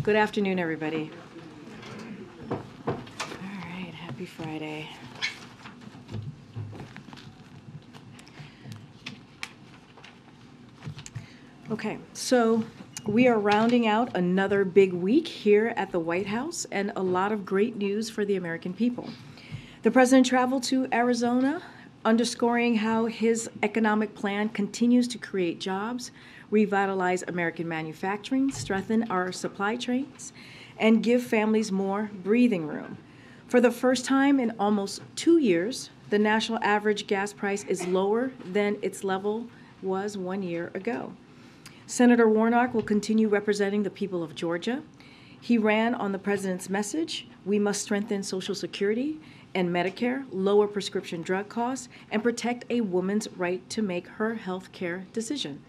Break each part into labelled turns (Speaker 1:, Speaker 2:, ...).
Speaker 1: Good afternoon, everybody. All right, happy Friday. Okay, so we are rounding out another big week here at the White House and a lot of great news for the American people. The president traveled to Arizona, underscoring how his economic plan continues to create jobs, revitalize American manufacturing, strengthen our supply chains, and give families more breathing room. For the first time in almost 2 years, the national average gas price is lower than its level was 1 year ago. Senator Warnock will continue representing the people of Georgia. He ran on the president's message: we must strengthen Social Security and Medicare, lower prescription drug costs, and protect a woman's right to make her health care decision.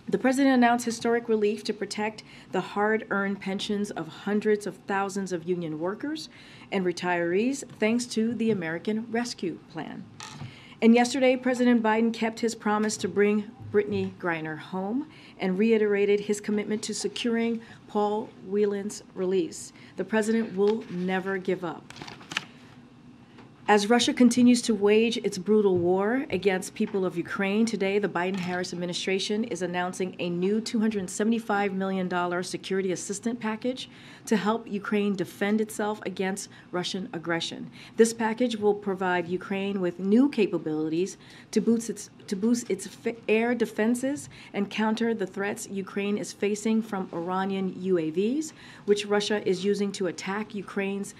Speaker 1: The president announced historic relief to protect the hard-earned pensions of hundreds of thousands of union workers and retirees thanks to the American Rescue Plan. And yesterday, President Biden kept his promise to bring Brittany Griner home and reiterated his commitment to securing Paul Whelan's release. The president will never give up. As Russia continues to wage its brutal war against people of Ukraine, today the Biden-Harris administration is announcing a new $275 million security assistance package to help Ukraine defend itself against Russian aggression. This package will provide Ukraine with new capabilities to boost its air defenses and counter the threats Ukraine is facing from Iranian UAVs, which Russia is using to attack Ukraine's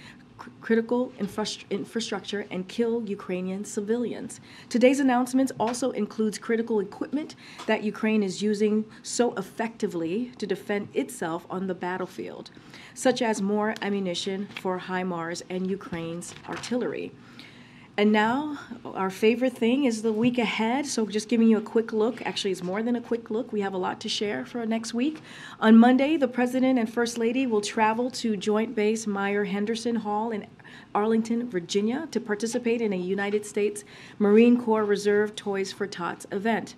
Speaker 1: critical infrastructure and kill Ukrainian civilians. Today's announcement also includes critical equipment that Ukraine is using so effectively to defend itself on the battlefield, such as more ammunition for HIMARS and Ukraine's artillery. And now, our favorite thing is the week ahead. So just giving you a quick look. Actually, it's more than a quick look. We have a lot to share for next week. On Monday, the President and First Lady will travel to Joint Base Myer-Henderson Hall in Arlington, Virginia, to participate in a United States Marine Corps Reserve Toys for Tots event.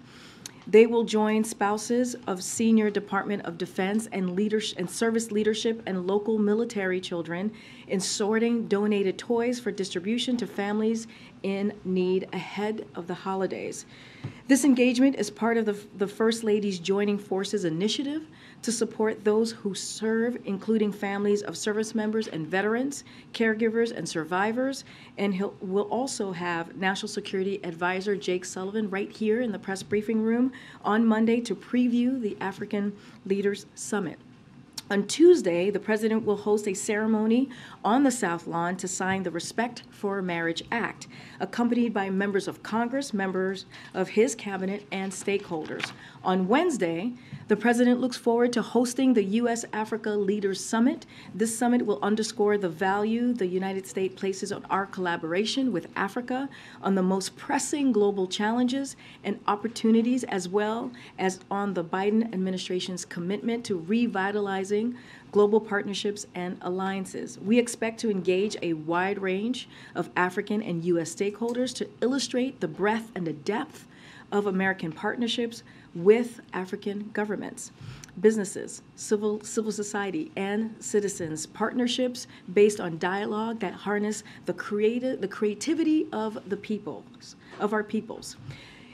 Speaker 1: They will join spouses of senior Department of Defense and service leadership and local military children in sorting donated toys for distribution to families in need ahead of the holidays. This engagement is part of the First Lady's Joining Forces initiative to support those who serve, including families of service members and veterans, caregivers, and survivors. And we'll also have National Security Advisor Jake Sullivan right here in the press briefing room on Monday to preview the African Leaders Summit. On Tuesday, the president will host a ceremony on the South Lawn to sign the Respect for Marriage Act, accompanied by members of Congress, members of his cabinet, and stakeholders. On Wednesday, the president looks forward to hosting the U.S.-Africa Leaders Summit. This summit will underscore the value the United States places on our collaboration with Africa on the most pressing global challenges and opportunities, as well as on the Biden administration's commitment to revitalizing global partnerships and alliances. We expect to engage a wide range of African and U.S. stakeholders to illustrate the breadth and the depth of American partnerships with African governments, businesses, civil society, and citizens. Partnerships based on dialogue that harness the creativity of our peoples.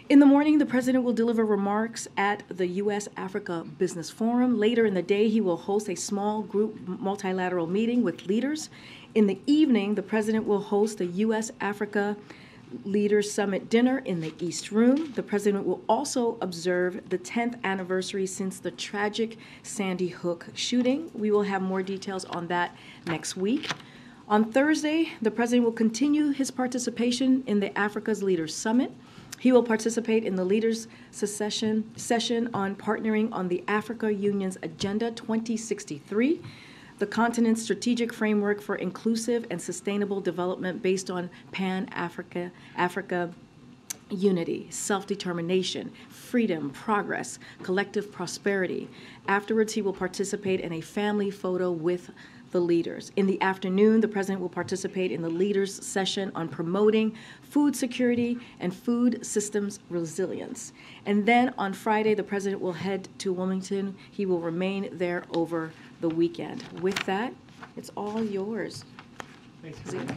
Speaker 1: In the morning, the president will deliver remarks at the U.S.-Africa Business Forum. Later in the day, he will host a small group multilateral meeting with leaders. In the evening, the president will host the U.S.-Africa Leaders Summit dinner in the East Room. The president will also observe the 10th anniversary since the tragic Sandy Hook shooting. We will have more details on that next week. On Thursday, the president will continue his participation in the Africa's Leaders Summit. He will participate in the Leaders session on partnering on the Africa Union's Agenda 2063, the continent's strategic framework for inclusive and sustainable development based on Pan-Africa unity, self-determination, freedom, progress, collective prosperity. Afterwards, he will participate in a family photo with the leaders. In the afternoon, the president will participate in the leaders session on promoting food security and food systems resilience. And then on Friday, the president will head to Wilmington. He will remain there over the weekend. With that, it's all yours.
Speaker 2: Thanks, Karine.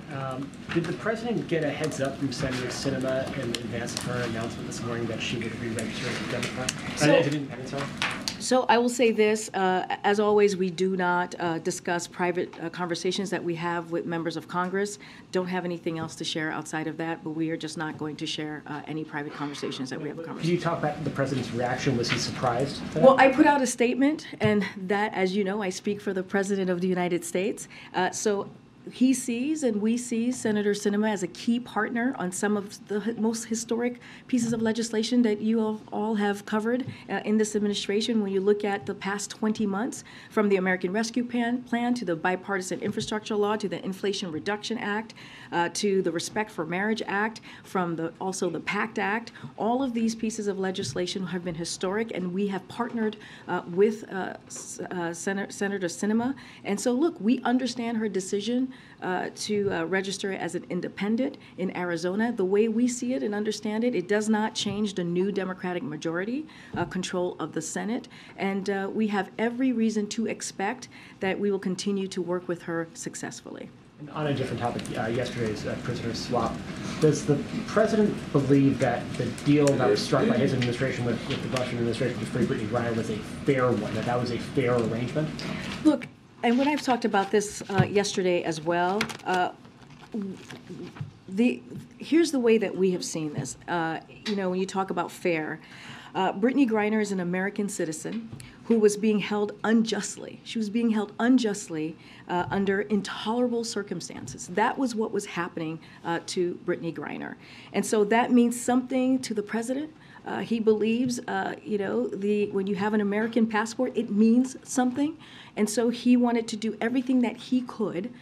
Speaker 2: Did the president get a heads up from Senator Sinema in advance of her announcement this morning that she would re-register as a Democrat? As an independent, sorry.
Speaker 1: So I will say this, as always, we do not discuss private conversations that we have with members of Congress. Don't have anything else to share outside of that, but we are just not going to share any private conversations that we have with Congress.
Speaker 2: Can you talk about the president's reaction? Was he surprised?
Speaker 1: Well, I put out a statement, and that, as you know, I speak for the President of the United States. So he sees and we see Senator Sinema as a key partner on some of the most historic pieces of legislation that you all have covered in this administration. When you look at the past 20 months, from the American Rescue Plan to the Bipartisan Infrastructure Law to the Inflation Reduction Act to the Respect for Marriage Act, from also the PACT Act, all of these pieces of legislation have been historic, and we have partnered with Senator Sinema. And so, look, we understand her decision to register as an independent in Arizona. The way we see it and understand it, it does not change the new Democratic majority control of the Senate. And we have every reason to expect that we will continue to work with her successfully.
Speaker 2: And on a different topic, yesterday's prisoner swap, does the president believe that the deal that was struck by his administration with the Bush administration to free Brittany Griner was a fair one, that was a fair arrangement?
Speaker 1: Look, and when I've talked about this yesterday as well, here's the way that we have seen this. When you talk about fair, Brittany Griner is an American citizen who was being held unjustly. She was being held unjustly under intolerable circumstances. That was what was happening to Brittany Griner. And so that means something to the president. He believes, when you have an American passport, it means something. And so he wanted to do everything that he could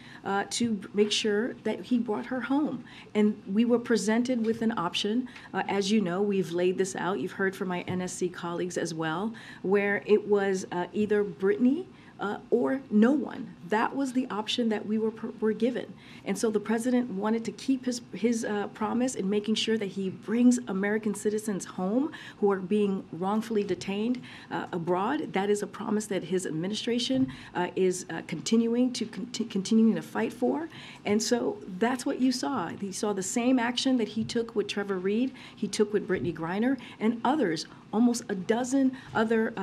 Speaker 1: to make sure that he brought her home. And we were presented with an option. As you know, we've laid this out. You've heard from my NSC colleagues as well, where it was either Brittany or no one. That was the option that we were given. And so the president wanted to keep his promise in making sure that he brings American citizens home who are being wrongfully detained abroad. That is a promise that his administration is continuing to fight for. And so that's what you saw. You saw the same action that he took with Trevor Reed, he took with Brittany Griner, and others. Almost a dozen other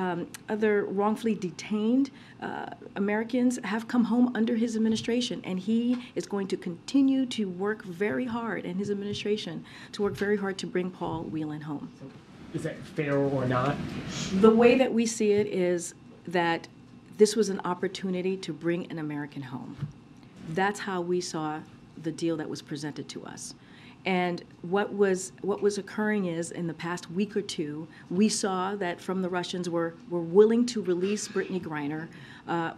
Speaker 1: wrongfully detained Americans have come home under his administration, and he is going to continue to work very hard, and his administration to work very hard to bring Paul Whelan home.
Speaker 2: So is that fair or not?
Speaker 1: The way that we see it is that this was an opportunity to bring an American home. That's how we saw the deal that was presented to us. And what was occurring is, in the past week or two, we saw that from the Russians were willing to release Brittany Griner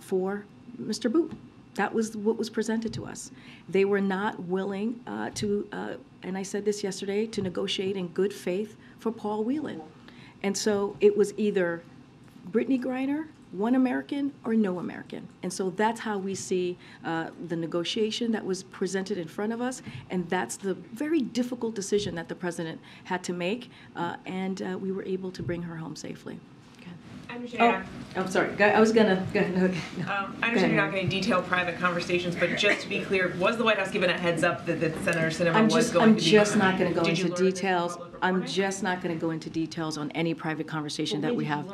Speaker 1: for Mr. Boot. That was what was presented to us. They were not willing and I said this yesterday, to negotiate in good faith for Paul Whelan. And so it was either Brittany Griner, one American, or no American. And so that's how we see the negotiation that was presented in front of us, and that's the very difficult decision that the president had to make, and we were able to bring her home safely.
Speaker 3: I understand.
Speaker 1: I'm sorry. I was gonna go ahead.
Speaker 3: I understand you're not going to detail private conversations, but just to be clear, was the White House given a heads up that Senator Sinema was going to be?
Speaker 1: I'm just not going to go into details. I'm just not going to go into details on any private conversation that we have.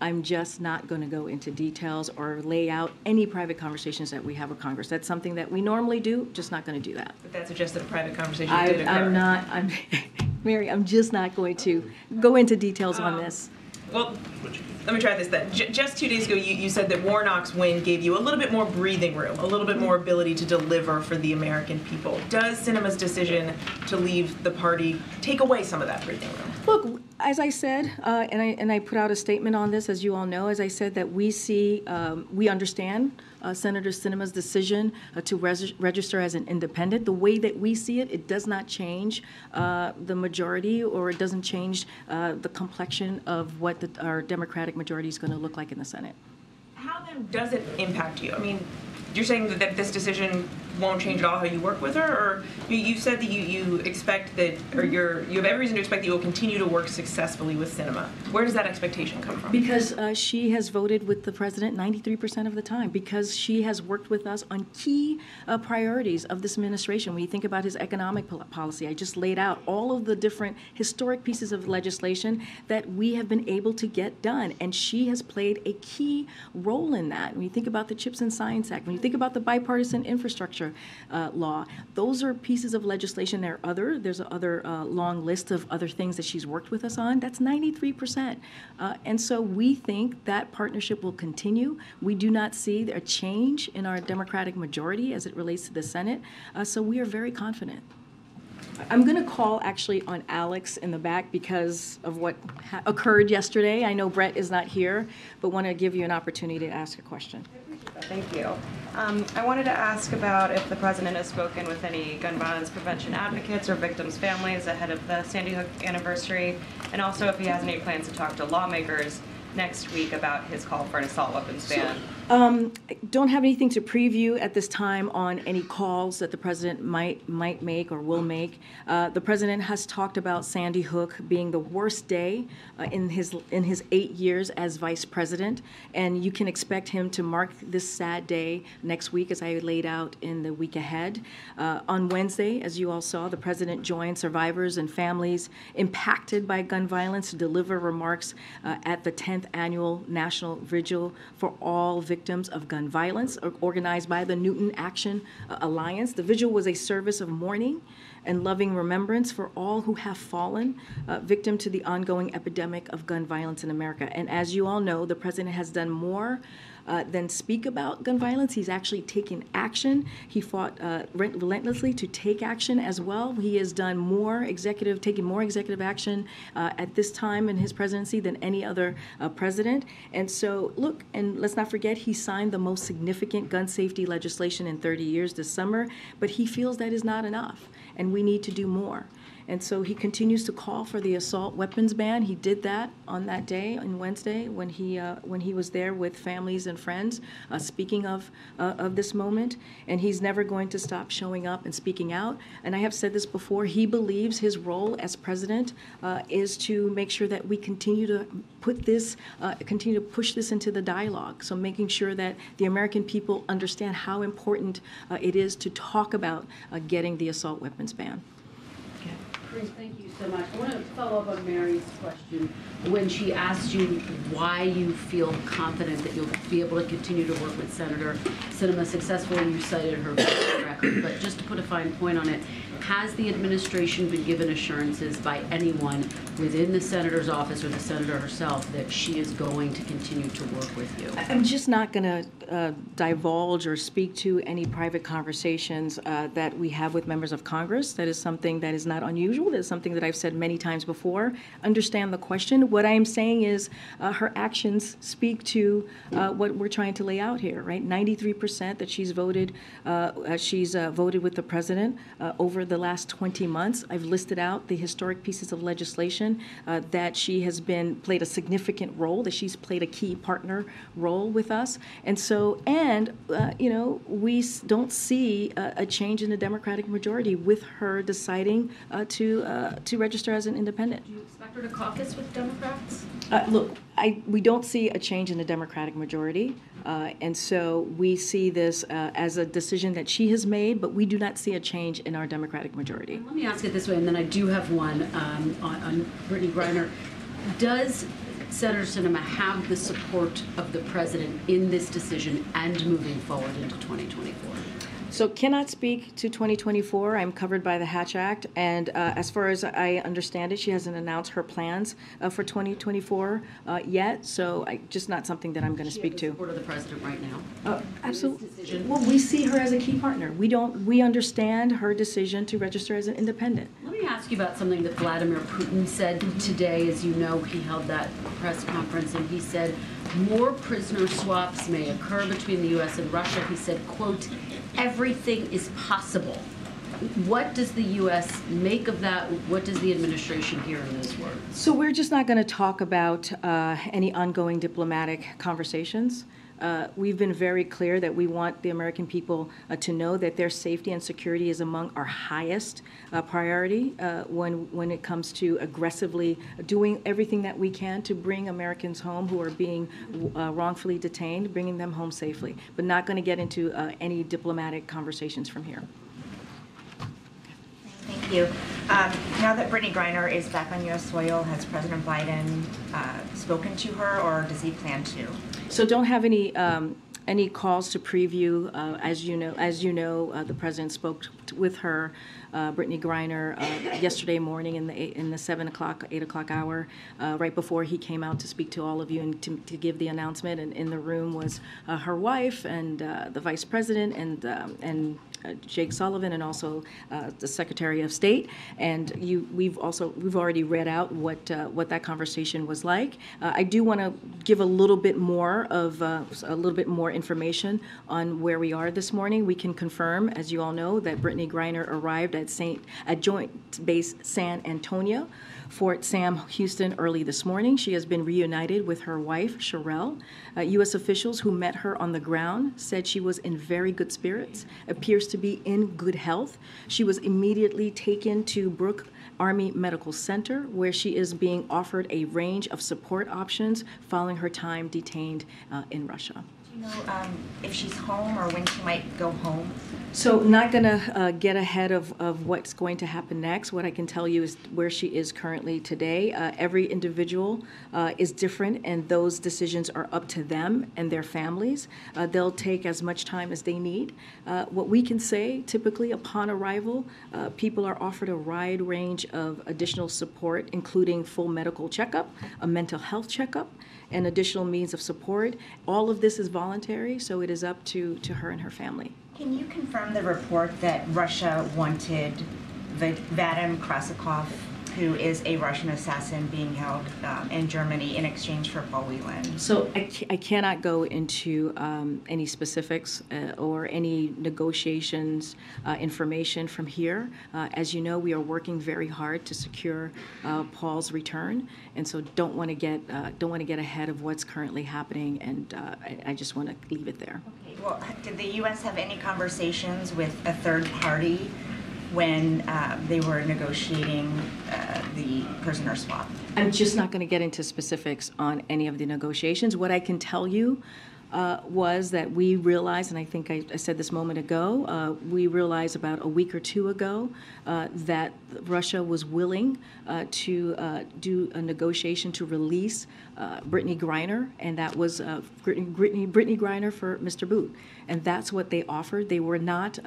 Speaker 1: I'm just not going to go into details or lay out any private conversations that we have with Congress. That's something that we normally do. Just not going to do that.
Speaker 3: But that suggests that a private conversation did occur.
Speaker 1: Mary, I'm just not going to go into details on this.
Speaker 3: Well, let me try this then. Just 2 days ago, you said that Warnock's win gave you a little bit more breathing room, a little bit more ability to deliver for the American people. Does Sinema's decision to leave the party take away some of that breathing room?
Speaker 1: Look, as I said, and I put out a statement on this, as you all know, as I said, that we understand Senator Sinema's decision to register as an independent. The way that we see it, it does not change the majority, or it doesn't change the complexion of what our Democratic majority is going to look like in the Senate.
Speaker 3: How then does it impact you? I mean, you're saying that this decision won't change at all how you work with her, or you said that you expect that, or you have every reason to expect that you will continue to work successfully with Sinema. Where does that expectation come from?
Speaker 1: Because she has voted with the president 93% of the time, because she has worked with us on key priorities of this administration. When you think about his economic policy, I just laid out all of the different historic pieces of legislation that we have been able to get done, and she has played a key role in that. When you think about the CHIPS and Science Act, when you think about the bipartisan infrastructure law, those are pieces of legislation. There's another long list of other things that she's worked with us on. That's 93%. And so we think that partnership will continue. We do not see a change in our Democratic majority as it relates to the Senate. So we are very confident. I'm going to call actually on Alex in the back because of what occurred yesterday. I know Brett is not here, but want to give you an opportunity to ask a question.
Speaker 4: Thank you. I wanted to ask about if the president has spoken with any gun violence prevention advocates or victims' families ahead of the Sandy Hook anniversary, and also if he has any plans to talk to lawmakers next week about his call for an assault weapons ban.
Speaker 1: I don't have anything to preview at this time on any calls that the president might make or will make. The president has talked about Sandy Hook being the worst day in his 8 years as vice president, and you can expect him to mark this sad day next week, as I laid out in the week ahead. On Wednesday, as you all saw, the president joined survivors and families impacted by gun violence to deliver remarks at the 10th annual National Vigil for All Victims of Gun Violence, organized by the Newton Action Alliance. The vigil was a service of mourning and loving remembrance for all who have fallen victim to the ongoing epidemic of gun violence in America. And as you all know, the president has done more than speak about gun violence. He's actually taken action. He fought relentlessly to take action as well. He has done taken more executive action at this time in his presidency than any other president. And so, look, and let's not forget, he signed the most significant gun safety legislation in 30 years this summer, but he feels that is not enough, and we need to do more. And so he continues to call for the assault weapons ban. He did that on that day, on Wednesday, when he was there with families and friends, speaking of this moment. And he's never going to stop showing up and speaking out. And I have said this before, he believes his role as president is to make sure that we continue to continue to push this into the dialogue. So making sure that the American people understand how important it is to talk about getting the assault weapons ban.
Speaker 5: Karine, thank you so much. I want to follow up on Mary's question when she asked you why you feel confident that you'll be able to continue to work with Senator Sinema successfully. You cited her record, but just to put a fine point on it, has the administration been given assurances by anyone within the senator's office or the senator herself that she is going to continue to work with you?
Speaker 1: I'm just not going to divulge or speak to any private conversations that we have with members of Congress. That is something that is not unusual. That is something that I've said many times before. Understand the question. What I am saying is her actions speak to what we're trying to lay out here, right? 93% that she's voted with the president over the last 20 months. I've listed out the historic pieces of legislation that she has played a significant role, that she's played a key partner role with us. And so, we don't see a change in the Democratic majority with her deciding to register as an independent.
Speaker 5: Do you expect her to caucus with Democrats?
Speaker 1: Look, we don't see a change in the Democratic majority, and so we see this as a decision that she has made, but we do not see a change in our Democratic majority.
Speaker 5: Let me ask it this way, and then I do have one on Brittany Griner. Does Senator Sinema have the support of the president in this decision and moving forward into 2024?
Speaker 1: So cannot speak to 2024. I'm covered by the Hatch Act, and as far as I understand it, she hasn't announced her plans for 2024 yet. So just not something that I'm going to speak to.
Speaker 5: Support of the president right now.
Speaker 1: Absolutely. Well, we see her as a key partner. We understand her decision to register as an independent.
Speaker 5: Let me ask you about something that Vladimir Putin said today. As you know, he held that press conference, and he said more prisoner swaps may occur between the U.S. and Russia. He said, quote, everything is possible. What does the U.S. make of that? What does the administration hear in those words?
Speaker 1: So we're just not going to talk about any ongoing diplomatic conversations. We've been very clear that we want the American people to know that their safety and security is among our highest priority when it comes to aggressively doing everything that we can to bring Americans home who are being wrongfully detained, bringing them home safely, but not going to get into any diplomatic conversations from here.
Speaker 6: Thank you. Now that Brittany Griner is back on U.S. soil, has President Biden spoken to her, or does he plan to?
Speaker 1: So don't have any calls to preview. As you know, the president spoke with her, Brittany Griner, yesterday morning in the 7 o'clock, 8 o'clock hour, right before he came out to speak to all of you and to give the announcement. And in the room was her wife and the vice president and Jake Sullivan, and also the Secretary of State. And we've already read out what that conversation was like. I do want to give a little bit more information on where we are this morning. We can confirm, as you all know, that Brittany Griner arrived at Joint Base San Antonio, Fort Sam Houston, early this morning. She has been reunited with her wife, Sherelle. U.S. officials who met her on the ground said she was in very good spirits, appears to be in good health. She was immediately taken to Brooke Army Medical Center, where she is being offered a range of support options following her time detained in Russia.
Speaker 6: Do you know if she's home or when she might go home?
Speaker 1: So not going to get ahead of what's going to happen next. What I can tell you is where she is currently today. Every individual is different, and those decisions are up to them and their families. They'll take as much time as they need. What we can say, typically upon arrival, people are offered a wide range of additional support, including full medical checkup, a mental health checkup, and additional means of support. All of this is voluntary, so it is up to her and her family.
Speaker 6: Can you confirm the report that Russia wanted Vadim Krasikov, who is a Russian assassin being held in Germany, in exchange for Paul Whelan?
Speaker 1: So I cannot go into any specifics or any negotiations information from here. As you know, we are working very hard to secure Paul's return, and so don't want to get ahead of what's currently happening, and I just want to leave it there.
Speaker 6: Okay. Well, did the U.S. have any conversations with a third party when they were negotiating the prisoner swap?
Speaker 1: I'm just not going to get into specifics on any of the negotiations. What I can tell you was that we realized, and I think I said this a moment ago, we realized about a week or two ago that Russia was willing to do a negotiation to release Brittany Griner, and that was Brittany Griner for Mr. Boot. And that's what they offered. They were not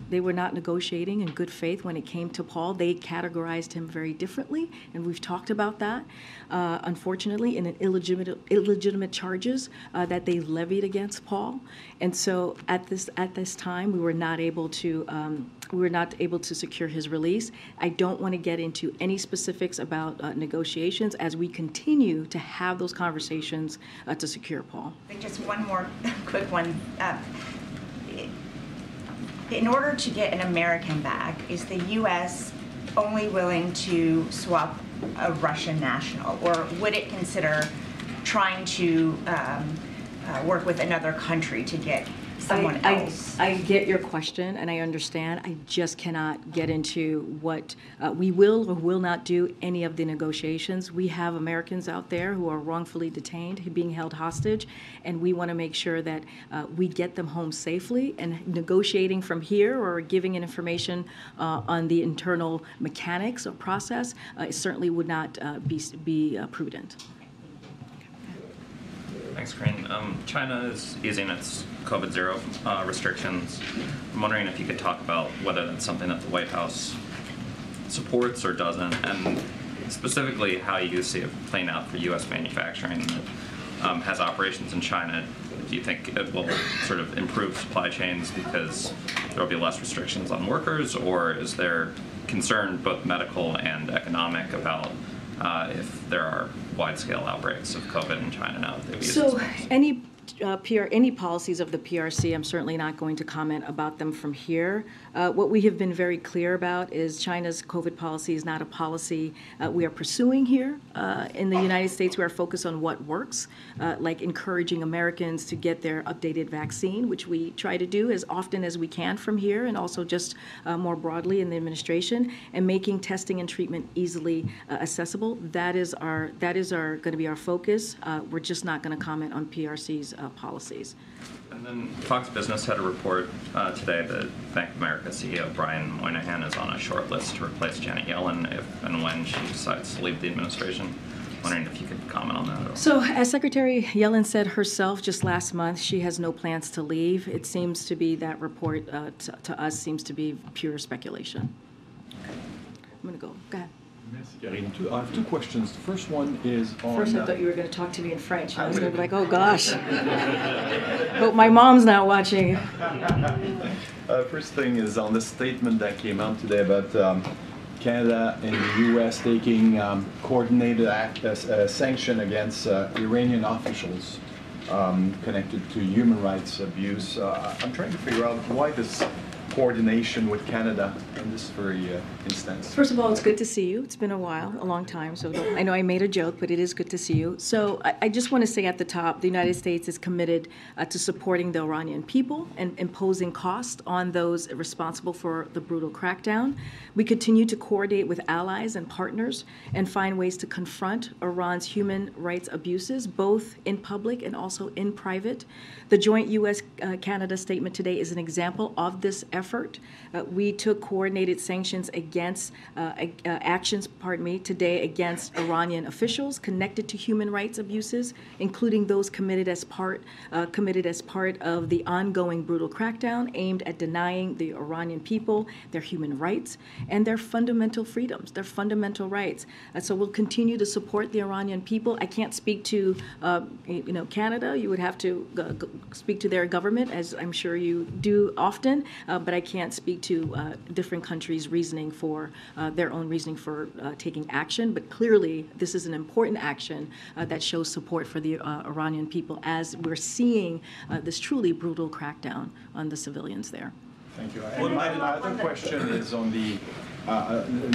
Speaker 1: negotiating in good faith when it came to Paul. They categorized him very differently, and we've talked about that. Unfortunately, in an illegitimate charges that they levied against Paul, and so at this time we were not able to secure his release. I don't want to get into any specifics about negotiations as we continue to have those conversations to secure Paul.
Speaker 6: Just one more quick one. In order to get an American back, is the U.S. only willing to swap a Russian national, or would it consider trying to work with another country to get someone else?
Speaker 1: I get your question, and I understand. I just cannot get into what we will or will not do any of the negotiations. We have Americans out there who are wrongfully detained, being held hostage, and we want to make sure that we get them home safely. And negotiating from here or giving information on the internal mechanics or process certainly would not be prudent.
Speaker 7: Thanks, Karine. China is easing its COVID-0 restrictions. I'm wondering if you could talk about whether that's something that the White House supports or doesn't, and specifically how you see it playing out for U.S. manufacturing that has operations in China. Do you think it will sort of improve supply chains because there will be less restrictions on workers, or is there concern, both medical and economic, about if there are wide-scale outbreaks of COVID in China now that they've used
Speaker 1: So any policies of the PRC, I'm certainly not going to comment about them from here. What we have been very clear about is China's COVID policy is not a policy we are pursuing here. In the United States, we are focused on what works, like encouraging Americans to get their updated vaccine, which we try to do as often as we can from here, and also just more broadly in the administration, and making testing and treatment easily accessible. That is going to be our focus. We're just not going to comment on PRC's policies.
Speaker 7: And then Fox Business had a report today that Bank of America CEO Brian Moynihan is on a short list to replace Janet Yellen if and when she decides to leave the administration. Wondering if you could comment on that at all.
Speaker 1: So, as Secretary Yellen said herself just last month, she has no plans to leave. It seems to be that report to us seems to be pure speculation. I'm going to go. Go ahead.
Speaker 8: Merci, Karine. I have two questions. The first one is on...
Speaker 1: First, I thought you were going to talk to me in French. I was going to be like, oh, gosh. Hope my mom's not watching.
Speaker 8: First thing is on the statement that came out today about Canada and the U.S. taking coordinated sanction against Iranian officials connected to human rights abuse. I'm trying to figure out why this coordination with Canada in this very instance.
Speaker 1: First of all, it's good to see you. It's been a while, a long time. So I know I made a joke, but it is good to see you. So I just want to say at the top, the United States is committed to supporting the Iranian people and imposing costs on those responsible for the brutal crackdown. We continue to coordinate with allies and partners and find ways to confront Iran's human rights abuses, both in public and also in private. The joint U.S.-Canada statement today is an example of this effort. We took coordinated sanctions against actions today against Iranian officials connected to human rights abuses, including those committed as part of the ongoing brutal crackdown aimed at denying the Iranian people their human rights and their fundamental freedoms, their fundamental rights. So we'll continue to support the Iranian people. I can't speak to Canada. You would have to speak to their government, as I'm sure you do often, but I can't speak to different countries' reasoning for their own reasoning for taking action. But clearly, this is an important action that shows support for the Iranian people as we're seeing this truly brutal crackdown on the civilians there.
Speaker 8: Thank you. And my other question is on the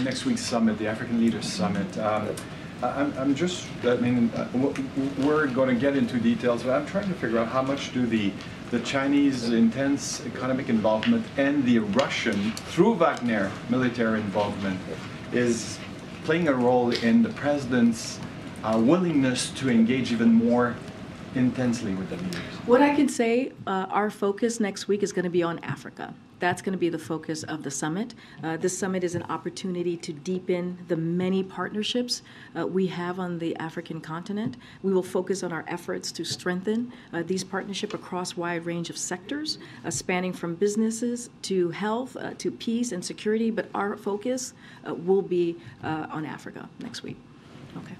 Speaker 8: next week's summit, the African Leaders Summit. I'm just, we're going to get into details, but I'm trying to figure out how much do the Chinese intense economic involvement and the Russian, through Wagner, military involvement, is playing a role in the president's willingness to engage even more intensely with the leaders.
Speaker 1: What I can say, our focus next week is going to be on Africa. That's going to be the focus of the summit. This summit is an opportunity to deepen the many partnerships we have on the African continent. We will focus on our efforts to strengthen these partnerships across a wide range of sectors, spanning from businesses to health to peace and security, but our focus will be on Africa next week. Okay.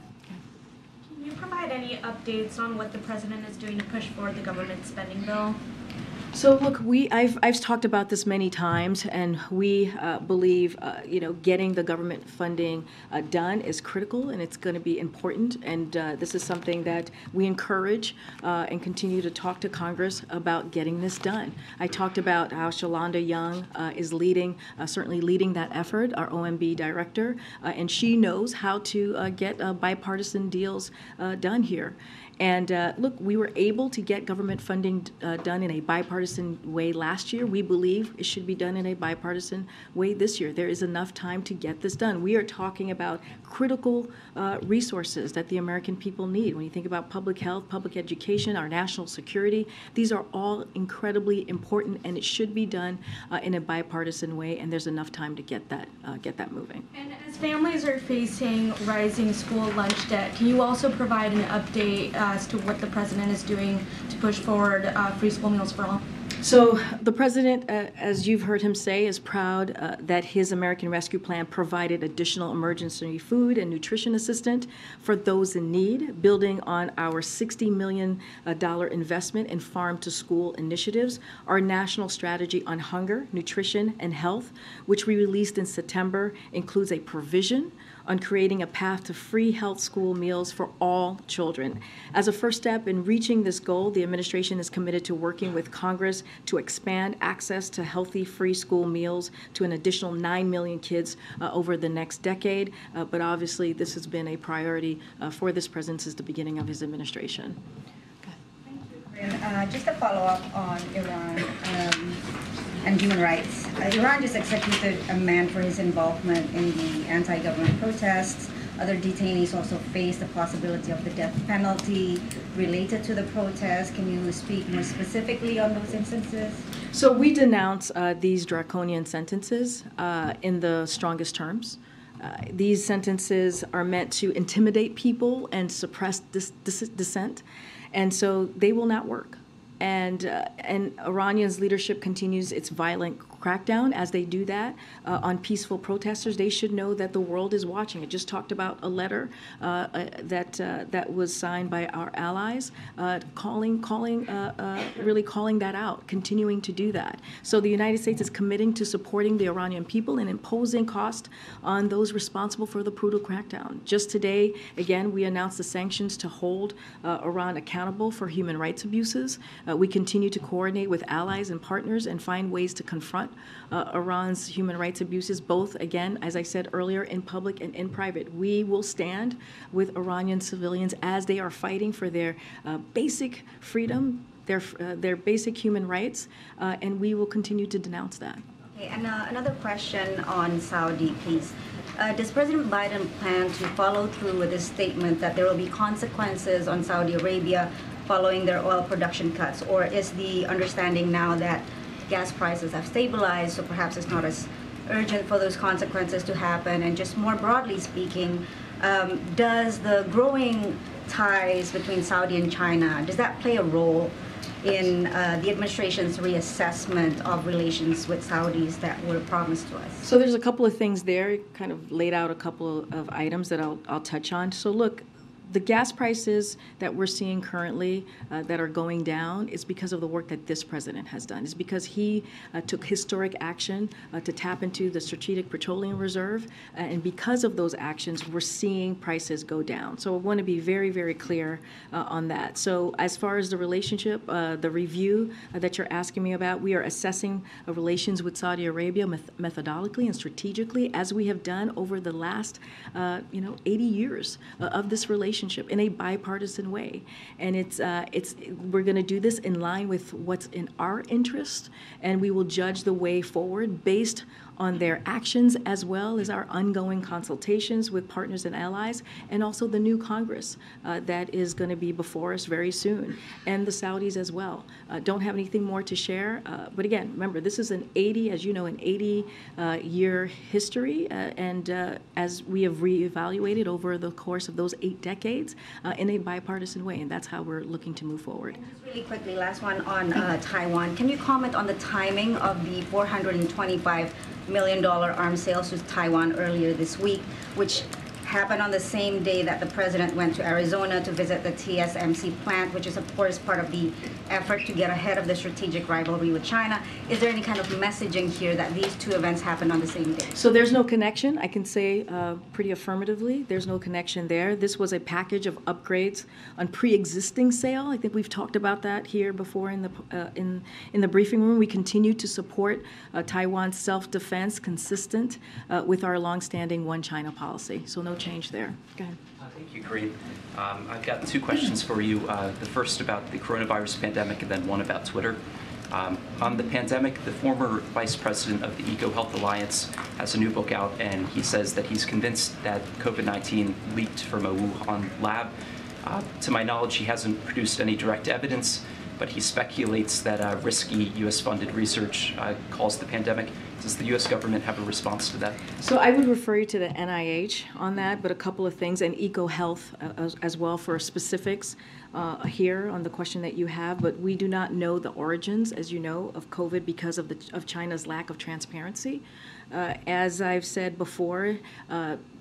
Speaker 9: Can you provide any updates on what the president is doing to push forward the government spending bill?
Speaker 1: So look, I've talked about this many times, and we believe getting the government funding done is critical, and it's going to be important. And this is something that we encourage and continue to talk to Congress about getting this done. I talked about how Shalonda Young is certainly leading that effort, our OMB director, and she knows how to get bipartisan deals done here. And look, we were able to get government funding done in a bipartisan way last year. We believe it should be done in a bipartisan way this year. There is enough time to get this done. We are talking about critical resources that the American people need. When you think about public health, public education, our national security, these are all incredibly important, and it should be done in a bipartisan way, and there's enough time to get that moving.
Speaker 9: And as families are facing rising school lunch debt, can you also provide an update as to what the president is doing to push forward free school meals for all?
Speaker 1: So the president, as you've heard him say, is proud that his American Rescue Plan provided additional emergency food and nutrition assistance for those in need, building on our $60 million investment in farm-to-school initiatives. Our national strategy on hunger, nutrition, and health, which we released in September, includes a provision on creating a path to free health school meals for all children. As a first step in reaching this goal, the administration is committed to working with Congress to expand access to healthy free school meals to an additional 9 million kids over the next decade. But obviously, this has been a priority for this president since the beginning of his administration.
Speaker 10: Just a follow-up on Iran and human rights. Iran just executed a man for his involvement in the anti-government protests. Other detainees also face the possibility of the death penalty related to the protests. Can you speak more specifically on those instances?
Speaker 1: So we denounce these draconian sentences in the strongest terms. These sentences are meant to intimidate people and suppress dissent. And so they will not work. And Iranian's leadership continues its violent crackdown as they do that on peaceful protesters. They should know that the world is watching. I just talked about a letter that was signed by our allies, really calling that out, continuing to do that. So the United States is committing to supporting the Iranian people and imposing cost on those responsible for the brutal crackdown. Just today, again, we announced the sanctions to hold Iran accountable for human rights abuses. We continue to coordinate with allies and partners and find ways to confront Iran's human rights abuses, both, again, as I said earlier, in public and in private. We will stand with Iranian civilians as they are fighting for their basic freedom, their basic human rights, and we will continue to denounce that.
Speaker 10: Okay, and another question on Saudi, please. Does President Biden plan to follow through with his statement that there will be consequences on Saudi Arabia following their oil production cuts, or is the understanding now that gas prices have stabilized, so perhaps it's not as urgent for those consequences to happen? And just more broadly speaking, does the growing ties between Saudi and China, does that play a role in the administration's reassessment of relations with Saudis that were promised to us?
Speaker 1: So there's a couple of things there, kind of laid out a couple of items that I'll touch on. So look, the gas prices that we're seeing currently that are going down is because of the work that this president has done. It's because he took historic action to tap into the Strategic Petroleum Reserve. And because of those actions, we're seeing prices go down. So I want to be very, very clear on that. So as far as the relationship, the review that you're asking me about, we are assessing relations with Saudi Arabia methodically and strategically, as we have done over the last 80 years of this relationship in a bipartisan way. And we're going to do this in line with what's in our interest, and we will judge the way forward based on their actions as well as our ongoing consultations with partners and allies, and also the new Congress that is going to be before us very soon, and the Saudis as well. Don't have anything more to share, but again, remember, this is an 80-year history, and as we have reevaluated over the course of those 8 decades in a bipartisan way, and that's how we're looking to move forward.
Speaker 10: And just really quickly, last one on Taiwan. Can you comment on the timing of the $425 million arms sales to Taiwan earlier this week, which happened on the same day that the president went to Arizona to visit the TSMC plant, which is, of course, part of the effort to get ahead of the strategic rivalry with China. Is there any kind of messaging here that these two events happened on the same day?
Speaker 1: So there's no connection. I can say pretty affirmatively, there's no connection there. This was a package of upgrades on pre-existing sale. I think we've talked about that here before in the briefing room. We continue to support Taiwan's self-defense consistent with our longstanding one China policy. So no change there. Go ahead.
Speaker 11: Thank you, Karine. I've got 2 questions for you. The first about the coronavirus pandemic and then one about Twitter. On the pandemic, the former vice president of the EcoHealth Alliance has a new book out, and he says that he's convinced that COVID-19 leaked from a Wuhan lab. To my knowledge, he hasn't produced any direct evidence, but he speculates that risky U.S.-funded research caused the pandemic. Does the U.S. government have a response to that?
Speaker 1: So I would refer you to the NIH on that, but a couple of things, and EcoHealth as well for specifics here on the question that you have. But we do not know the origins, as you know, of COVID because of China's lack of transparency. As I've said before,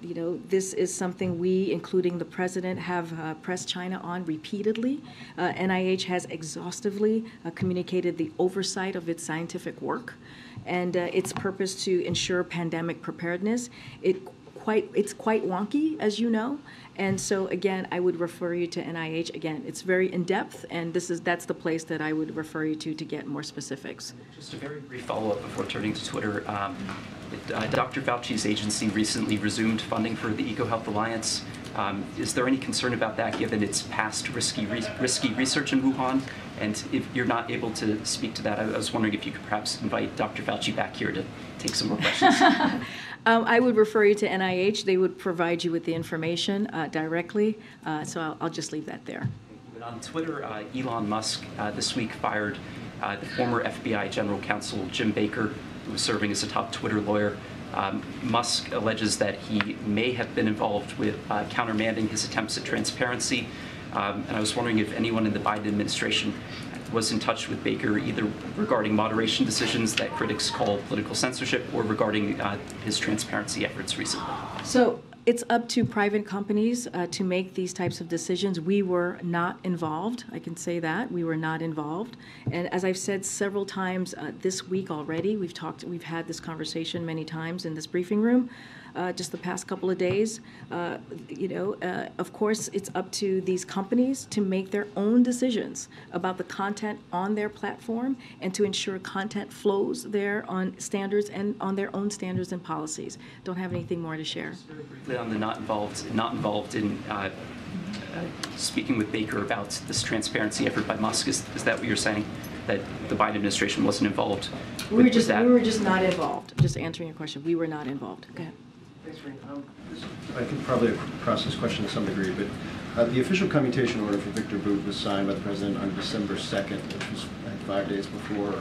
Speaker 1: this is something we, including the president, have pressed China on repeatedly. NIH has exhaustively communicated the oversight of its scientific work and its purpose to ensure pandemic preparedness. It quite wonky, as you know. And so again, I would refer you to NIH. Again, it's very in-depth, and that's the place that I would refer you to get more specifics.
Speaker 11: Just a very brief follow-up before turning to Twitter. Dr. Fauci's agency recently resumed funding for the EcoHealth Alliance. Is there any concern about that, given its past risky research in Wuhan? And if you're not able to speak to that, I was wondering if you could perhaps invite Dr. Fauci back here to take some more questions.
Speaker 1: I would refer you to NIH. They would provide you with the information directly. So I'll just leave that there.
Speaker 11: But on Twitter, Elon Musk this week fired the former FBI General Counsel Jim Baker, who was serving as a top Twitter lawyer. Musk alleges that he may have been involved with countermanding his attempts at transparency. And I was wondering if anyone in the Biden administration was in touch with Baker, either regarding moderation decisions that critics call political censorship or regarding his transparency efforts recently.
Speaker 1: So it's up to private companies to make these types of decisions. We were not involved. I can say that. We were not involved. And as I've said several times this week already, we've had this conversation many times in this briefing room. Just the past couple of days, of course, it's up to these companies to make their own decisions about the content on their platform and to ensure content flows there on standards and on their own standards and policies. Don't have anything more to share.
Speaker 11: Just very briefly on the not involved in speaking with Baker about this transparency effort by Musk. Is that what you're saying? That the Biden administration wasn't involved?
Speaker 1: We were just not involved. Just answering your question, we were not involved. Go ahead.
Speaker 12: Thanks, Karine. I can probably cross this question to some degree, but the official commutation order for Victor Boot was signed by the president on December 2nd, which was 5 days before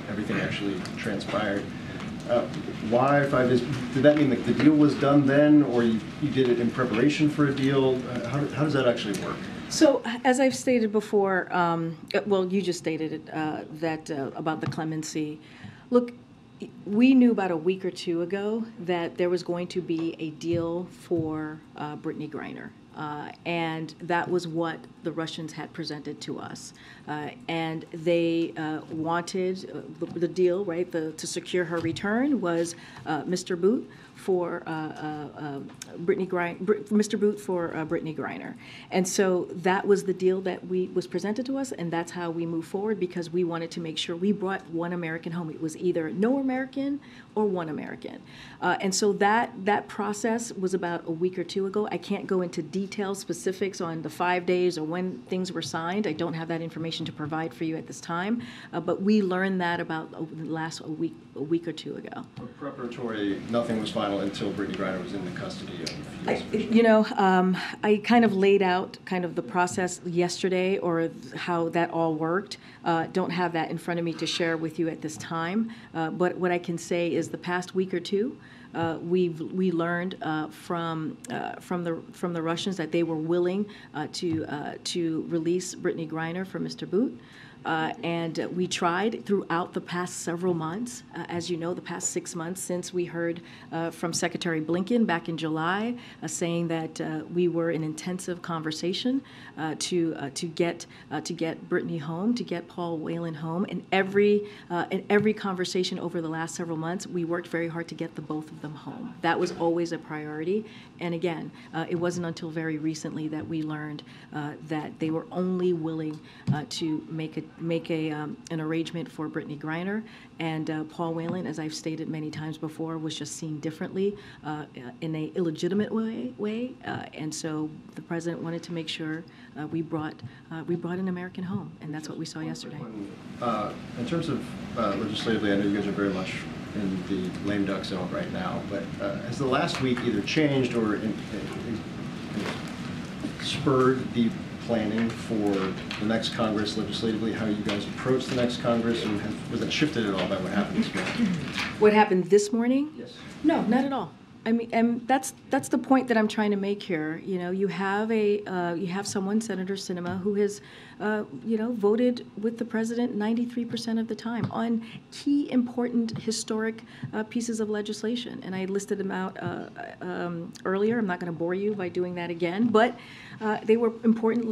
Speaker 12: everything actually transpired. Why 5 days? Did that mean that the deal was done then, or you did it in preparation for a deal? How does that actually work?
Speaker 1: So, as I've stated before, well, you just stated it, that about the clemency. Look, we knew about a week or two ago that there was going to be a deal for Brittany Griner. And that was what the Russians had presented to us. And they wanted the deal, right, to secure her return was Mr. Boot for Mr. Boot for Brittany Griner. And so that was the deal that was presented to us, and that's how we moved forward because we wanted to make sure we brought one American home. It was either no American or one American. And so that process was about a week or two ago. I can't go into detailed specifics on the 5 days or when things were signed. I don't have that information to provide for you at this time. But we learned that about a week or two ago.
Speaker 12: But preparatory, nothing was final until Brittany Griner was in the custody of
Speaker 1: I kind of laid out kind of the process yesterday or how that all worked. Don't have that in front of me to share with you at this time. But what I can say is the past week or two, we learned from the Russians that they were willing to release Brittany Griner from Mr. Boot. And we tried throughout the past several months, as you know, the past 6 months since we heard from Secretary Blinken back in July saying that we were in intensive conversation to get Brittany home, to get Paul Whelan home. In every conversation over the last several months, we worked very hard to get the both of them home. That was always a priority. And again, it wasn't until very recently that we learned that they were only willing to make an arrangement for Brittany Griner, and Paul Whelan, as I've stated many times before, was just seen differently in an illegitimate way, and so the president wanted to make sure we brought an American home, and that's what we saw yesterday.
Speaker 12: In terms of legislatively, I know you guys are very much in the lame duck zone right now, but has the last week either changed or spurred the planning for the next Congress legislatively, how you guys approach the next Congress, and was that shifted at all by what happened this morning?
Speaker 1: What happened this morning?
Speaker 12: Yes.
Speaker 1: No, not at all. I mean, and that's the point that I'm trying to make here. You know, you have someone, Senator Sinema, who has, voted with the president 93% of the time on key, important, historic pieces of legislation. And I listed them out earlier. I'm not going to bore you by doing that again, but they were important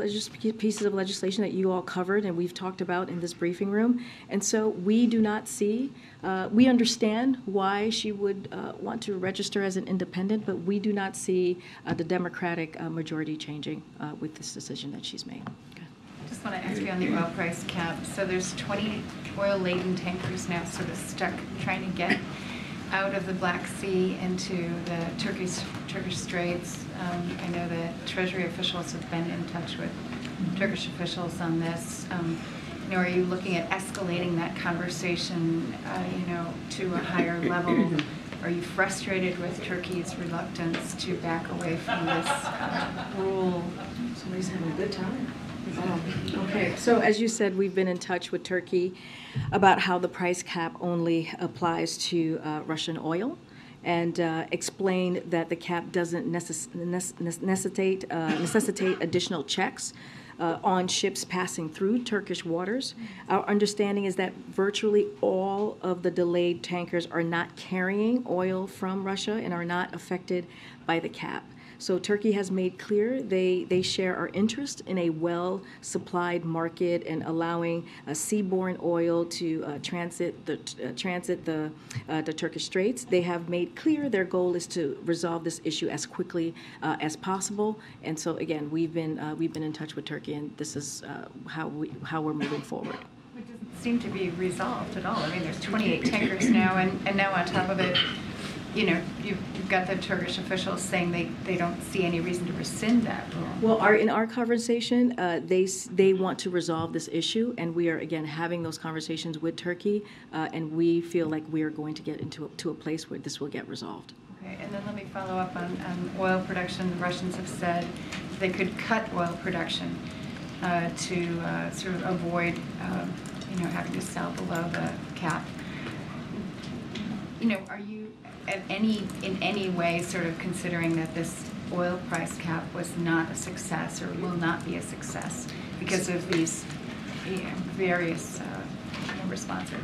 Speaker 1: pieces of legislation that you all covered and we've talked about in this briefing room. And so we do not see. We understand why she would want to register as an Russian independent, but we do not see the Democratic majority changing with this decision that she's made. Okay.
Speaker 13: Just want to ask you on the oil price cap. So there's 20 oil-laden tankers now sort of stuck trying to get out of the Black Sea into the Turkish Straits. I know that Treasury officials have been in touch with Turkish officials on this. Are you looking at escalating that conversation, to a higher level? Are you frustrated with Turkey's reluctance to back away from this rule?
Speaker 1: Somebody's having a good time. Okay, so as you said, we've been in touch with Turkey about how the price cap only applies to Russian oil, and explained that the cap doesn't necessitate additional checks on ships passing through Turkish waters. Our understanding is that virtually all of the delayed tankers are not carrying oil from Russia and are not affected by the cap. So Turkey has made clear they share our interest in a well-supplied market and allowing seaborne oil to transit the Turkish Straits. They have made clear their goal is to resolve this issue as quickly as possible. And so again, we've been in touch with Turkey, and this is how we're moving forward.
Speaker 13: It doesn't seem to be resolved at all. I mean, there's 28 tankers now, and now on top of it, you've got the Turkish officials saying they don't see any reason to rescind that rule.
Speaker 1: Well, in our conversation, they want to resolve this issue, and we are again having those conversations with Turkey, and we feel like we are going to get to a place where this will get resolved.
Speaker 13: Okay, and then let me follow up on oil production. The Russians have said they could cut oil production to sort of avoid, having to sell below the cap. Are you in any way sort of considering that this oil price cap was not a success or will not be a success because of these various responses?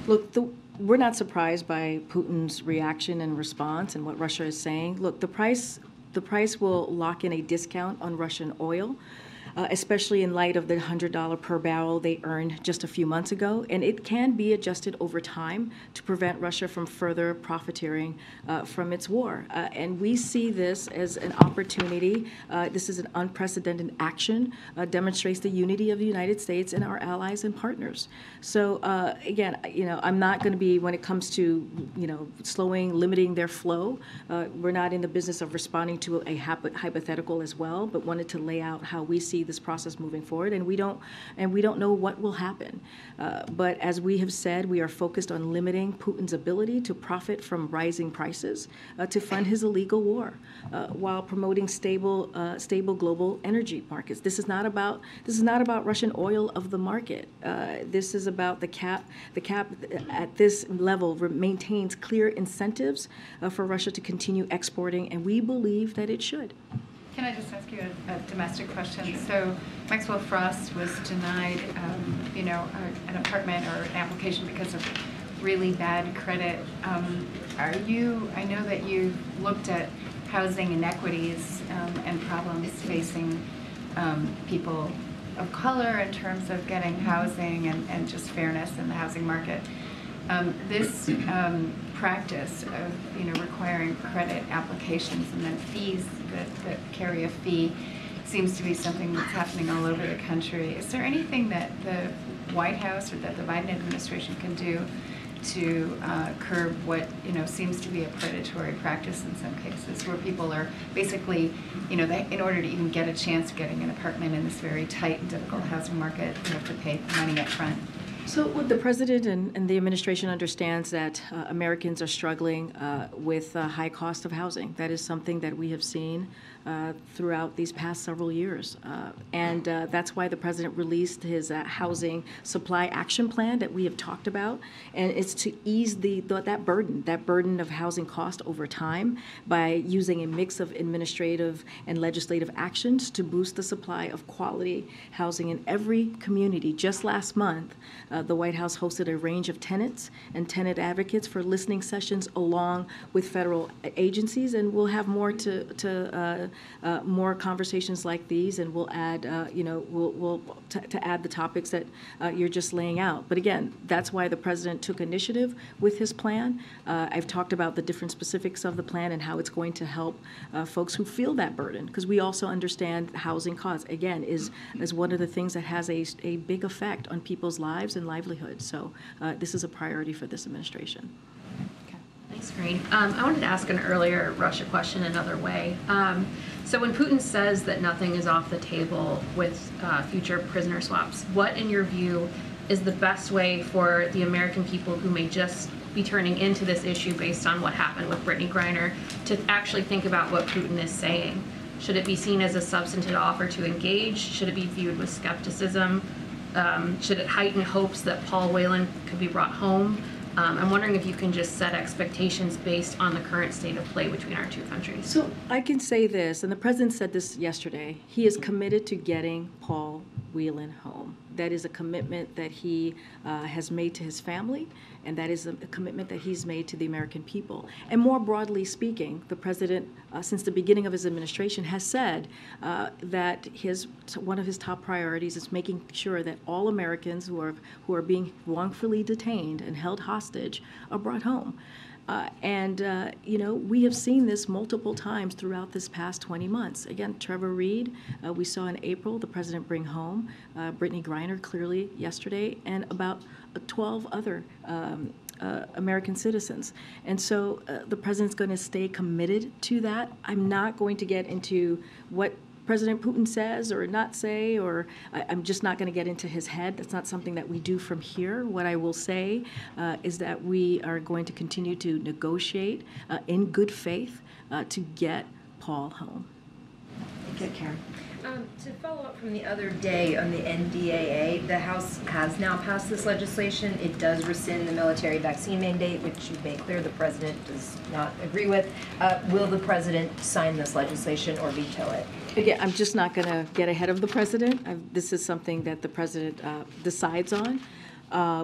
Speaker 1: Look, we're not surprised by Putin's reaction and response and what Russia is saying. Look, the price will lock in a discount on Russian oil, especially in light of the $100 per barrel they earned just a few months ago. And it can be adjusted over time to prevent Russia from further profiteering from its war. And we see this as an opportunity. This is an unprecedented action, demonstrates the unity of the United States and our allies and partners. So again, I'm not going to be, when it comes to, limiting their flow, we're not in the business of responding to a hypothetical as well, but wanted to lay out how we see this process moving forward, and we don't know what will happen. But as we have said, we are focused on limiting Putin's ability to profit from rising prices to fund his illegal war, while promoting stable global energy markets. This is not about Russian oil of the market. This is about the cap. The cap at this level maintains clear incentives for Russia to continue exporting, and we believe that it should.
Speaker 13: Can I just ask you a domestic question? So Maxwell Frost was denied, an apartment or an application because of really bad credit. I know that you've looked at housing inequities and problems facing people of color in terms of getting housing and just fairness in the housing market. This practice of requiring credit applications and then fees that carry a fee seems to be something that's happening all over the country. Is there anything that the White House or that the Biden administration can do to curb what seems to be a predatory practice in some cases, where people are basically, in order to even get a chance of getting an apartment in this very tight and difficult housing market, you have to pay money up front?
Speaker 1: So the president and the administration understands that Americans are struggling with high cost of housing. That is something that we have seen throughout these past several years. And that's why the president released his housing supply action plan that we have talked about. And it's to ease that burden of housing cost over time by using a mix of administrative and legislative actions to boost the supply of quality housing in every community. Just last month, the White House hosted a range of tenants and tenant advocates for listening sessions along with federal agencies, and we'll have more to more conversations like these, and we'll add, to add the topics that you're just laying out. But again, that's why the president took initiative with his plan. I've talked about the different specifics of the plan and how it's going to help folks who feel that burden, because we also understand housing costs, again, is one of the things that has a big effect on people's lives and livelihoods. So this is a priority for this administration.
Speaker 14: Thanks, Karine. I wanted to ask an earlier Russia question another way. So when Putin says that nothing is off the table with future prisoner swaps, what, in your view, is the best way for the American people who may just be turning into this issue based on what happened with Brittany Griner to actually think about what Putin is saying? Should it be seen as a substantive offer to engage? Should it be viewed with skepticism? Should it heighten hopes that Paul Whelan could be brought home? I'm wondering if you can just set expectations based on the current state of play between our two countries.
Speaker 1: So I can say this, and the president said this yesterday, he is committed to getting Paul Whelan home. That is a commitment that he has made to his family, and that is a commitment that he's made to the American people. And more broadly speaking, the president, since the beginning of his administration, has said that one of his top priorities is making sure that all Americans who are being wrongfully detained and held hostage are brought home. We have seen this multiple times throughout this past 20 months. Again, Trevor Reed, we saw in April the president bring home Brittany Griner clearly yesterday, and about 12 other American citizens. And so the president's going to stay committed to that. I'm not going to get into what President Putin says or not say, or I'm just not going to get into his head. That's not something that we do from here. What I will say is that we are going to continue to negotiate in good faith to get Paul home.
Speaker 15: Okay, Karen. To follow up from the other day on the NDAA, the House has now passed this legislation. It does rescind the military vaccine mandate, which you've made clear the president does not agree with. Will the president sign this legislation or veto it?
Speaker 1: Again, I'm just not going to get ahead of the president. This is something that the president decides on.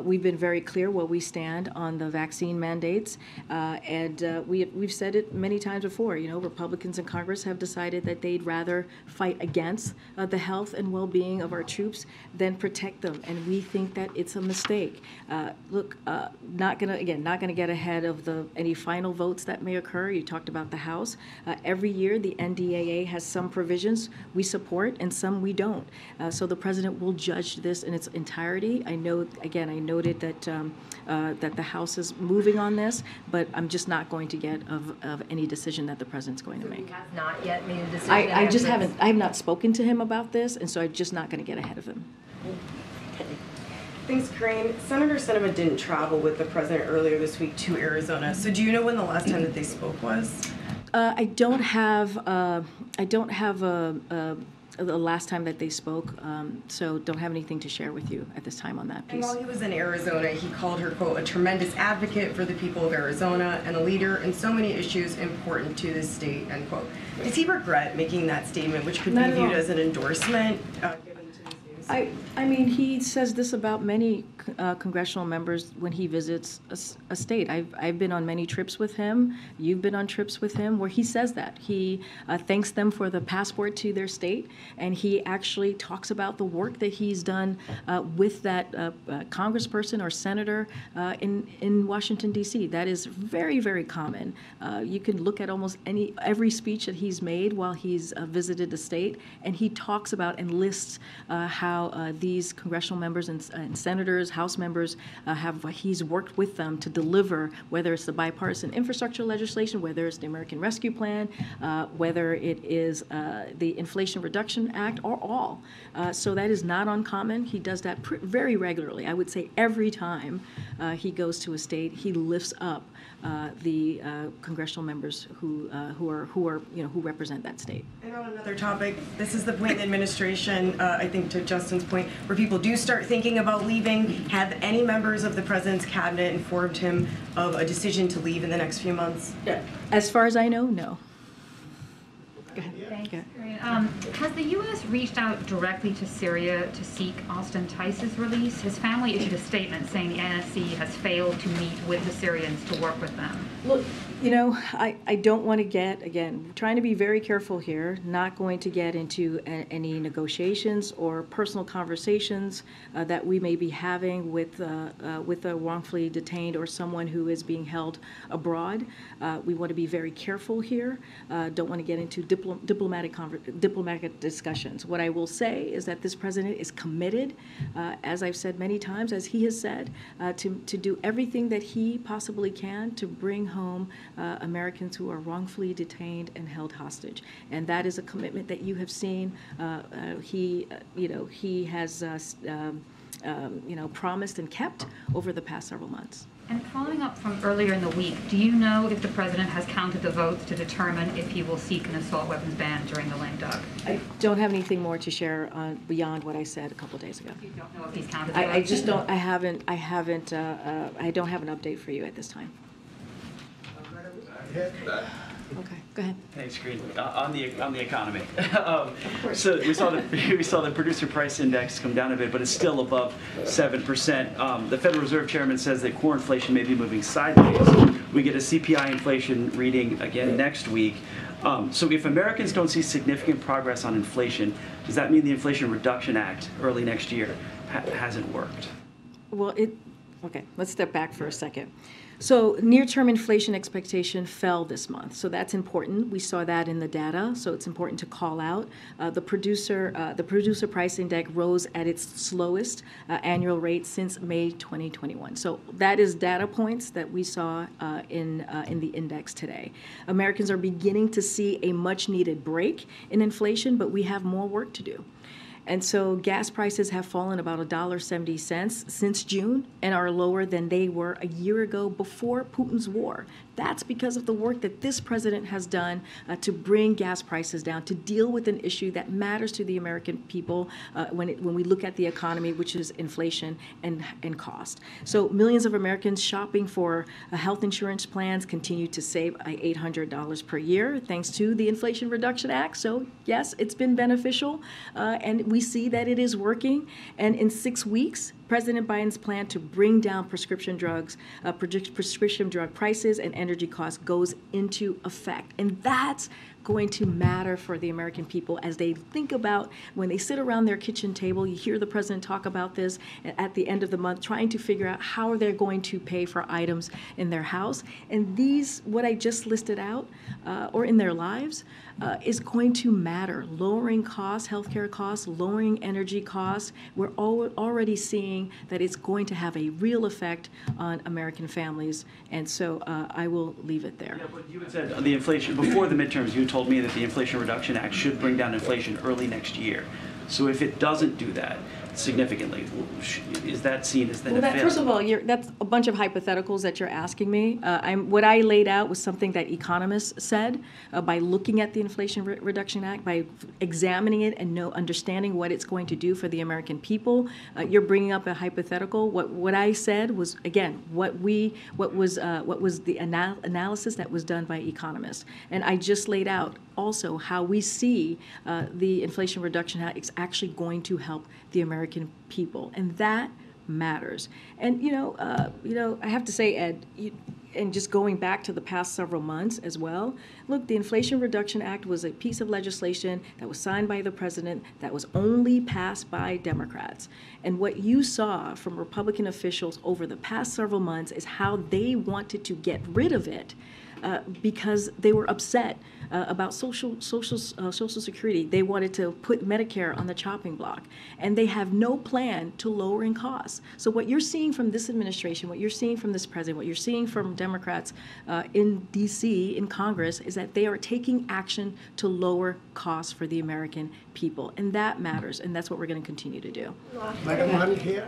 Speaker 1: We've been very clear where we stand on the vaccine mandates, and we've said it many times before. Republicans in Congress have decided that they'd rather fight against the health and well-being of our troops than protect them, and we think that it's a mistake. Not going to get ahead of any final votes that may occur. You talked about the House. Every year, the NDAA has some provisions we support and some we don't. So the president will judge this in its entirety. I noted that that the House is moving on this, but I'm just not going to get of any decision that the president's going to make.
Speaker 15: He has not yet made a decision.
Speaker 1: I have not spoken to him about this, and so I'm just not going to get ahead of him.
Speaker 16: Thanks, Karine. Senator Sinema didn't travel with the president earlier this week to Arizona. So do you know when the last time that they spoke was?
Speaker 1: I don't have the last time that they spoke, so don't have anything to share with you at this time on that piece.
Speaker 16: And while he was in Arizona, he called her, quote, a tremendous advocate for the people of Arizona and a leader in so many issues important to this state, end quote. Does he regret making that statement, which could be viewed as an endorsement given to his news?
Speaker 1: I mean, he says this about many congressional members when he visits a state. I've been on many trips with him. You've been on trips with him where he says that. He thanks them for the passport to their state, and he actually talks about the work that he's done with that congressperson or senator in Washington, D.C. That is very, very common. You can look at almost every speech that he's made while he's visited the state, and he talks about and lists how these congressional members and senators, House members, he's worked with them to deliver, whether it's the bipartisan infrastructure legislation, whether it's the American Rescue Plan, whether it is the Inflation Reduction Act, or all. So that is not uncommon. He does that very regularly. I would say every time he goes to a state, he lifts up the congressional members who represent that state.
Speaker 16: And on another topic, this is the point in the administration, I think to Justin's point, where people do start thinking about leaving. Have any members of the president's cabinet informed him of a decision to leave in the next few months?
Speaker 1: Yeah. As far as I know, no. Go ahead.
Speaker 17: Thanks.
Speaker 1: Okay.
Speaker 17: Has the U.S. reached out directly to Syria to seek Austin Tice's release? His family issued a statement saying the NSC has failed to meet with the Syrians to work with them.
Speaker 1: Look, You know, I don't want to get, again, trying to be very careful here, not going to get into any negotiations or personal conversations that we may be having with a wrongfully detained or someone who is being held abroad. We want to be very careful here. Don't want to get into diplomatic discussions. What I will say is that this president is committed, as I've said many times, as he has said, to do everything that he possibly can to bring home Americans who are wrongfully detained and held hostage, and that is a commitment that you have seen. He has, promised and kept over the past several months.
Speaker 17: And following up from earlier in the week, do you know if the president has counted the votes to determine if he will seek an assault weapons ban during the lame duck?
Speaker 1: I don't have anything more to share beyond what I said a couple days ago.
Speaker 17: You don't know if he's counted the votes?
Speaker 1: I just don't. I don't have an update for you at this time. Okay, go ahead.
Speaker 18: Thanks, Karine. On the economy. So we saw the producer price index come down a bit, but it's still above 7%. The Federal Reserve Chairman says that core inflation may be moving sideways. We get a CPI inflation reading again next week. So if Americans don't see significant progress on inflation, does that mean the Inflation Reduction Act early next year hasn't worked?
Speaker 1: Well, okay, let's step back for a second. So near-term inflation expectation fell this month, so that's important. We saw that in the data, so it's important to call out. The producer price index rose at its slowest annual rate since May 2021. So that is data points that we saw in the index today. Americans are beginning to see a much-needed break in inflation, but we have more work to do. And so gas prices have fallen about $1.70 since June and are lower than they were a year ago before Putin's war. That's because of the work that this president has done to bring gas prices down, to deal with an issue that matters to the American people when we look at the economy, which is inflation and cost. So millions of Americans shopping for health insurance plans continue to save $800 per year thanks to the Inflation Reduction Act. So yes, it's been beneficial, and we see that it is working. And in 6 weeks, President Biden's plan to bring down prescription drugs, prescription drug prices and energy costs goes into effect. And that's going to matter for the American people as they think about when they sit around their kitchen table. You hear the president talk about this at the end of the month, trying to figure out how they're going to pay for items in their house. And these, what I just listed out, or in their lives, is going to matter. Lowering costs, healthcare costs, lowering energy costs. We're already seeing that it's going to have a real effect on American families. And so I will leave it there.
Speaker 18: Yeah, but you had said the inflation, before the midterms, you told me that the Inflation Reduction Act should bring down inflation early next year. So if it doesn't do that significantly, is that seen as then a failure?
Speaker 1: First of all, that's a bunch of hypotheticals that you're asking me. What I laid out was something that economists said by looking at the Inflation Reduction Act, by examining it and understanding what it's going to do for the American people. You're bringing up a hypothetical. What I said was, again, what was the analysis that was done by economists, and I just laid out also how we see the Inflation Reduction Act is actually going to help the American people, and that matters. And I have to say, Ed, and just going back to the past several months as well, look, the Inflation Reduction Act was a piece of legislation that was signed by the president that was only passed by Democrats. And what you saw from Republican officials over the past several months is how they wanted to get rid of it because they were upset about Social Security. They wanted to put Medicare on the chopping block, and they have no plan to lowering costs. So what you're seeing from this administration, what you're seeing from this president, what you're seeing from Democrats in D.C., in Congress, is that they are taking action to lower costs for the American people, and that matters, and that's what we're going to continue to do.
Speaker 19: Madam here.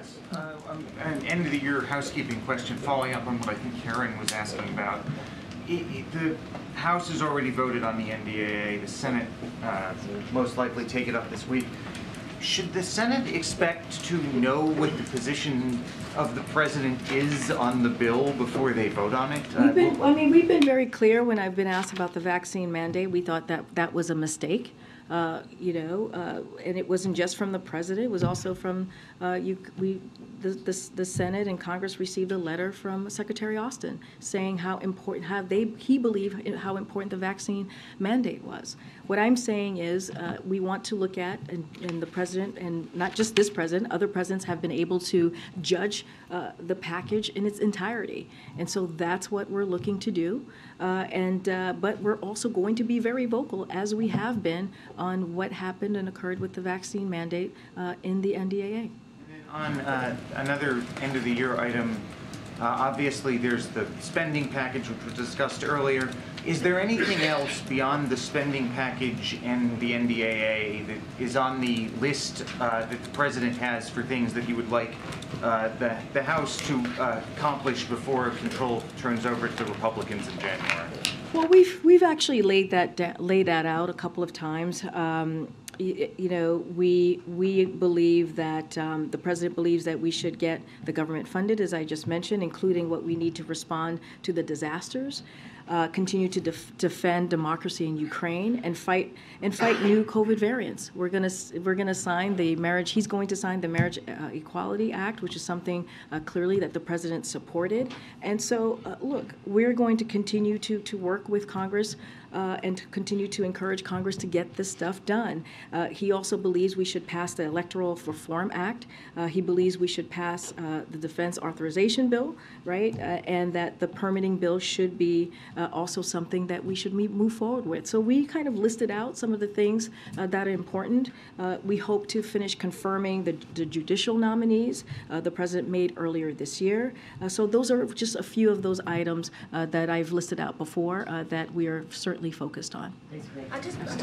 Speaker 19: An end of the year housekeeping question, following up on what I think Karine was asking about. The House has already voted on the NDAA. The Senate most likely take it up this week. Should the Senate expect to know what the position of the president is on the bill before they vote on it?
Speaker 1: We've been very clear when I've been asked about the vaccine mandate. We thought that was a mistake. And it wasn't just from the president, it was also from, the Senate and Congress received a letter from Secretary Austin saying how important, he believed how important the vaccine mandate was. What I'm saying is we want to look at, and the president, and not just this president, other presidents have been able to judge the package in its entirety. And so that's what we're looking to do. But we're also going to be very vocal, as we have been, on what happened and occurred with the vaccine mandate in the NDAA.
Speaker 19: On another end of the year item, obviously there's the spending package, which was discussed earlier. Is there anything else beyond the spending package and the NDAA that is on the list that the president has for things that he would like the House to accomplish before control turns over to the Republicans in January?
Speaker 1: Well, we've actually laid that out a couple of times. We believe that the president believes that we should get the government funded, as I just mentioned, including what we need to respond to the disasters, continue to defend democracy in Ukraine, and fight new COVID variants. We're gonna sign the marriage. He's going to sign the Marriage Equality Act, which is something clearly that the president supported. And so, look, we're going to continue to work with Congress and to continue to encourage Congress to get this stuff done. He also believes we should pass the Electoral Reform Act. He believes we should pass the Defense Authorization Bill, right? And that the permitting bill should be also something that we should move forward with. So we kind of listed out some of the things that are important. We hope to finish confirming the judicial nominees the president made earlier this year. So those are just a few of those items that I've listed out before that we are certainly focused on.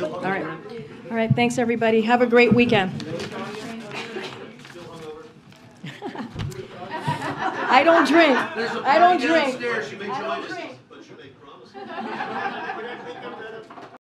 Speaker 1: All right. All right. Thanks, everybody. Have a great weekend. I don't drink. I don't drink.
Speaker 20: She makes promises, but she makes promises.